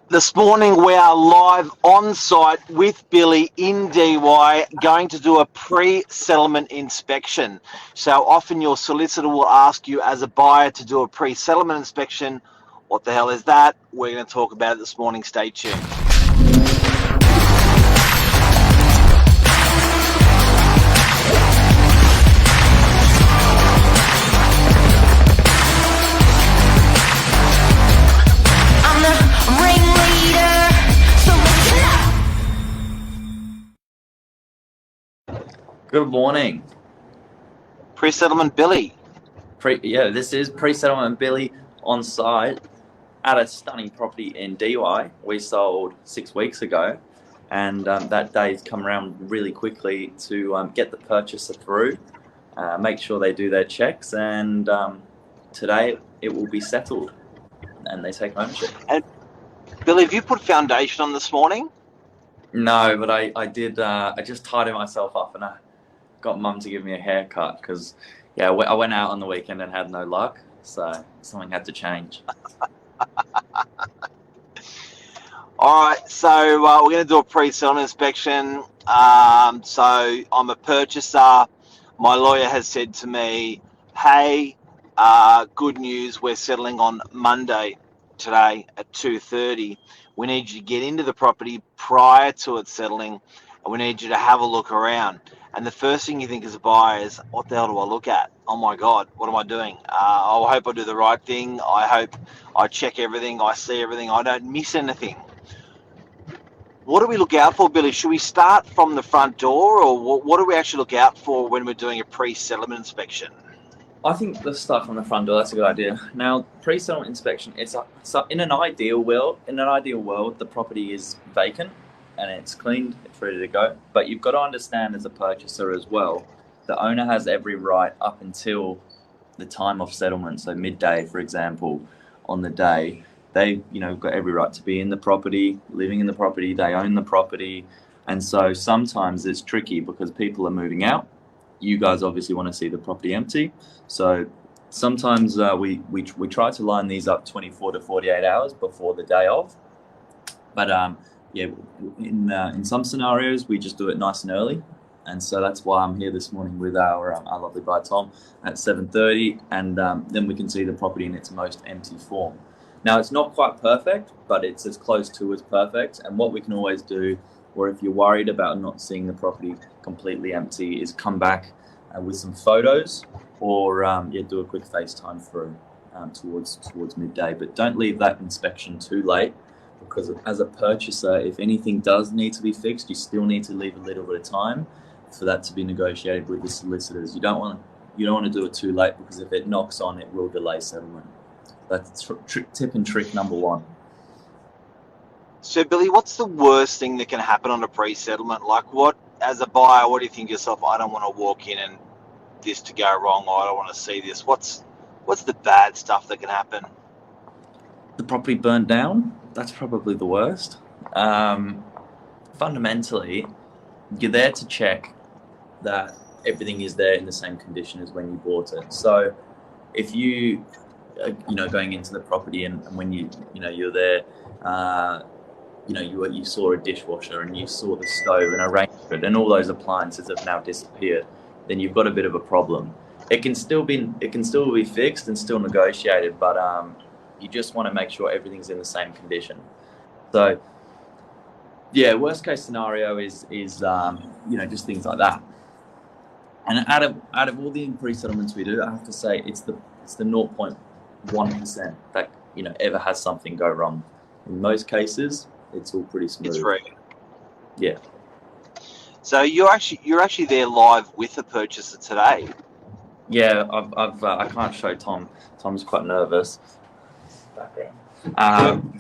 This morning we are live on site with Billy in DY going to do a pre-settlement inspection. So often your solicitor will ask you as a buyer to do a pre-settlement inspection. What the hell is that? We're going to talk about it this morning. Stay tuned. Good morning. Pre-settlement Billy. This is pre-settlement Billy on site at a stunning property in DY. We sold 6 weeks ago, and that day's come around really quickly to get the purchaser through, make sure they do their checks, and today it will be settled and they take ownership. And Billy, have you put foundation on this morning? No, but I did. I just tidied myself up and I got Mum to give me a haircut because, I went out on the weekend and had no luck, so something had to change. All right, so we're going to do a pre-settlement inspection. So I'm a purchaser. My lawyer has said to me, hey, good news, we're settling on Monday today at 2:30. We need you to get into the property prior to it settling, and we need you to have a look around. And the first thing you think as a buyer is, what the hell do I look at? Oh my God, what am I doing? I hope I do the right thing. I hope I check everything, I see everything, I don't miss anything. What do we look out for, Billy? Should we start from the front door, or what do we actually look out for when we're doing a pre-settlement inspection? I think let's start from the front door. That's a good idea. Now, pre-settlement inspection. In an ideal world, the property is vacant and it's cleaned, it's ready to go. But you've got to understand, as a purchaser as well, the owner has every right up until the time of settlement. So midday, for example, on the day, they got every right to be in the property, living in the property. They own the property, and so sometimes it's tricky because people are moving out. You guys obviously want to see the property empty, so sometimes we try to line these up 24 to 48 hours before the day of. But in some scenarios we just do it nice and early, and so that's why I'm here this morning with our lovely buyer Tom at 7:30, and then we can see the property in its most empty form. Now, it's not quite perfect, but it's as close to as perfect. And what we can always do, or if you're worried about not seeing the property completely empty, is come back with some photos, or do a quick FaceTime through towards midday. But don't leave that inspection too late, because as a purchaser, if anything does need to be fixed, you still need to leave a little bit of time for that to be negotiated with the solicitors. You don't want to do it too late, because if it knocks on, it will delay settlement. That's tip and trick number one. So, Billy, what's the worst thing that can happen on a pre-settlement? Like, what, as a buyer, what do you think to yourself? I don't want to walk in and this to go wrong, or I don't want to see this. What's the bad stuff that can happen? The property burnt down. That's probably the worst. Fundamentally, you're there to check that everything is there in the same condition as when you bought it. So if you going into the property and when you're there, you saw a dishwasher and you saw the stove and a range hood and all those appliances have now disappeared, then you've got a bit of a problem. It can still be fixed and still negotiated, but you just want to make sure everything's in the same condition. So worst case scenario is just things like that. And out of all the pre-settlements we do, I have to say it's the 0.1% that ever has something go wrong. In most cases, it's all pretty smooth. It's rare. Yeah. So you're actually there live with the purchaser today. Yeah, I can't show Tom. Tom's quite nervous.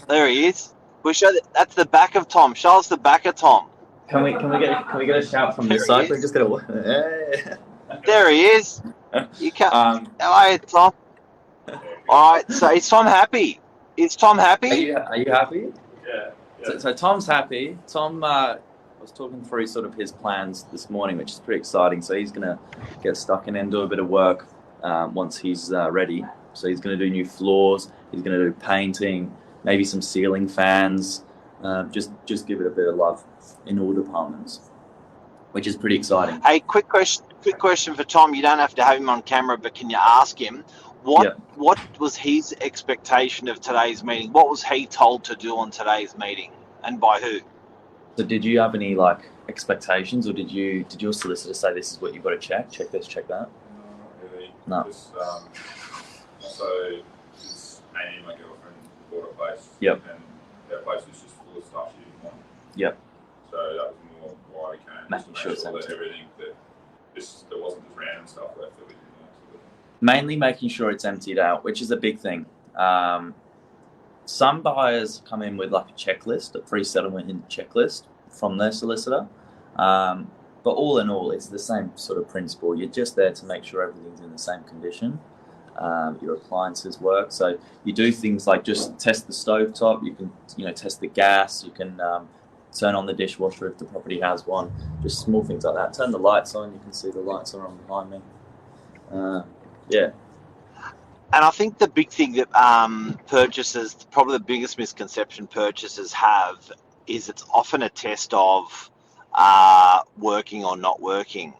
There he is. We'll show that's the back of Tom. Show us the back of Tom. Can we get a shout from this side? We're just gonna. There he is. You can't. How are you, Tom? All right. So is Tom happy? Is Tom happy? Are you happy? Yeah. So Tom's happy. Tom was talking through sort of his plans this morning, which is pretty exciting. So he's gonna get stuck in and do a bit of work once he's ready. So he's gonna do new floors. He's gonna do painting. maybe some ceiling fans. Just give it a bit of love in all departments, which is pretty exciting. Hey, quick question for Tom. You don't have to have him on camera, but can you ask him what was his expectation of today's meeting? What was he told to do on today's meeting, and by who? So did you have any expectations, or did your solicitor say this is what you've got to check this, check that? No, really. No. Just, so since Amy, my girlfriend, bought a place. Yep. And their place was just full of stuff she didn't want. Yep. So that was more why we came. Making sure it's empty. that everything there wasn't just random stuff left that we didn't want to do. Mainly making sure it's emptied out, which is a big thing. Some buyers come in with a checklist, a pre-settlement checklist from their solicitor. But all in all, it's the same sort of principle. You're just there to make sure everything's in the same condition. Your appliances work. So you do things like just test the stovetop. You can, test the gas. You can turn on the dishwasher if the property has one. Just small things like that. Turn the lights on. You can see the lights are on behind me. Yeah. And I think the big thing that purchasers, probably the biggest misconception purchasers have, is it's often a test of working or not working,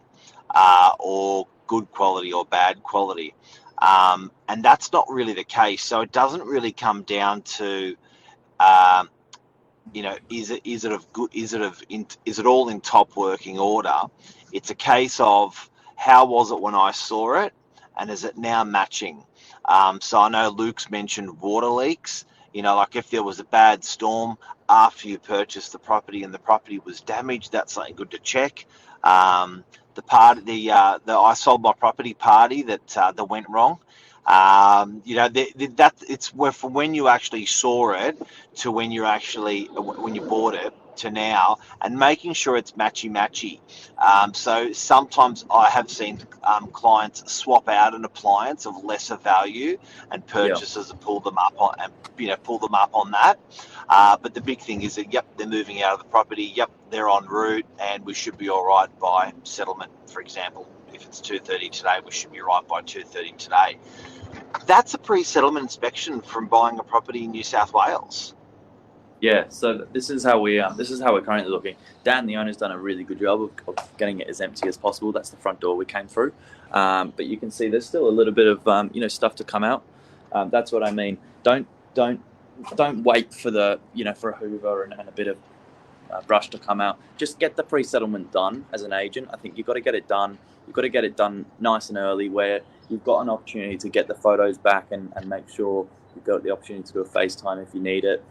or good quality or bad quality. And that's not really the case. So it doesn't really come down to, is it all in top working order? It's a case of how was it when I saw it, and is it now matching? So I know Luke's mentioned water leaks. If there was a bad storm after you purchased the property and the property was damaged, that's something good to check. The I sold my property party that went wrong. It's from when you actually saw it to when you bought it to now, and making sure it's matchy. So sometimes I have seen clients swap out an appliance of lesser value, and purchasers pull them up on that. But the big thing is that they're moving out of the property. They're en route, and we should be all right by settlement. For example, if it's 2:30 today, we should be right by 2:30 today. That's a pre-settlement inspection from buying a property in New South Wales. Yeah, so this is how we're currently looking. Dan, the owner's done a really good job of getting it as empty as possible. That's the front door we came through, but you can see there's still a little bit of stuff to come out. That's what I mean. Don't wait for for a hoover and a bit of brush to come out. Just get the pre-settlement done as an agent. I think you've got to get it done. You've got to get it done nice and early, where you've got an opportunity to get the photos back and make sure you've got the opportunity to do a FaceTime if you need it.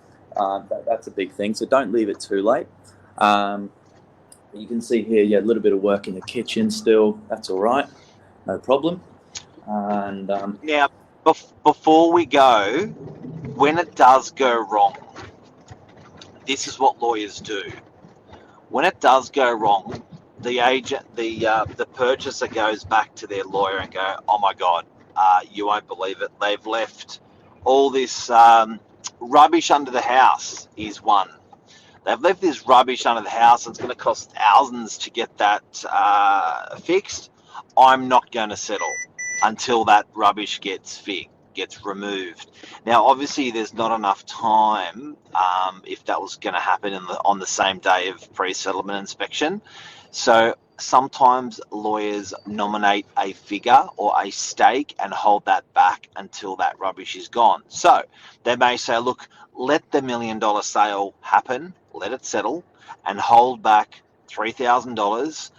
That's a big thing. So don't leave it too late. You can see here, a little bit of work in the kitchen still. That's all right. No problem. And now, before we go, when it does go wrong, this is what lawyers do. When it does go wrong, the agent, the purchaser goes back to their lawyer and go, "Oh my God, you won't believe it. They've left all this rubbish under the house." Is one. They've left this rubbish under the house, and it's going to cost thousands to get that fixed. I'm not going to settle until that rubbish gets removed. Now, obviously, there's not enough time if that was going to happen on the same day of pre-settlement inspection. So sometimes lawyers nominate a figure or a stake and hold that back until that rubbish is gone. So they may say, look, let the $1 million sale happen, let it settle, and hold back $3,000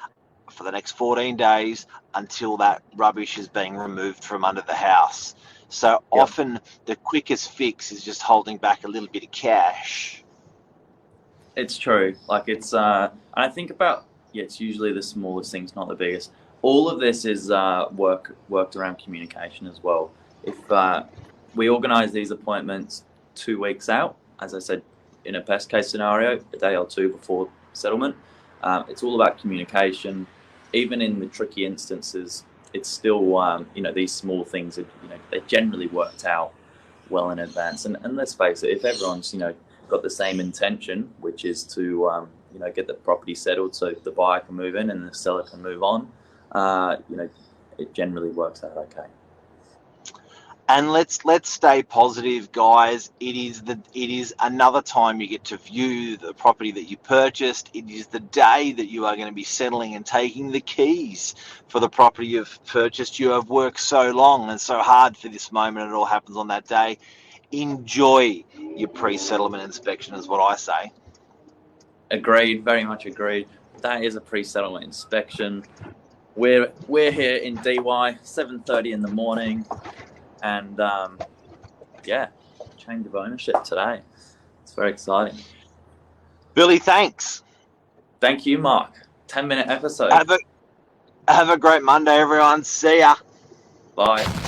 for the next 14 days until that rubbish is being removed from under the house. So often the quickest fix is just holding back a little bit of cash. It's true. I think about, it's usually the smallest things, not the biggest. All of this is worked around communication as well. If we organise these appointments 2 weeks out, as I said, in a best case scenario, a day or two before settlement, it's all about communication. Even in the tricky instances, it's still, these small things, they're generally worked out well in advance. And let's face it, if everyone's, got the same intention, which is to, get the property settled so the buyer can move in and the seller can move on, it generally works out okay. And let's stay positive, guys. It is another time you get to view the property that you purchased. It is the day that you are going to be settling and taking the keys for the property you've purchased. You have worked so long and so hard for this moment. It all happens on that day. Enjoy your pre-settlement inspection, is what I say. Agreed, very much agreed. That is a pre-settlement inspection. We're here in DY, 7:30 in the morning, and change of ownership today. It's very exciting. Billy, thanks. Thank you, Mark. 10-minute episode. Have a great Monday, everyone. See ya. Bye.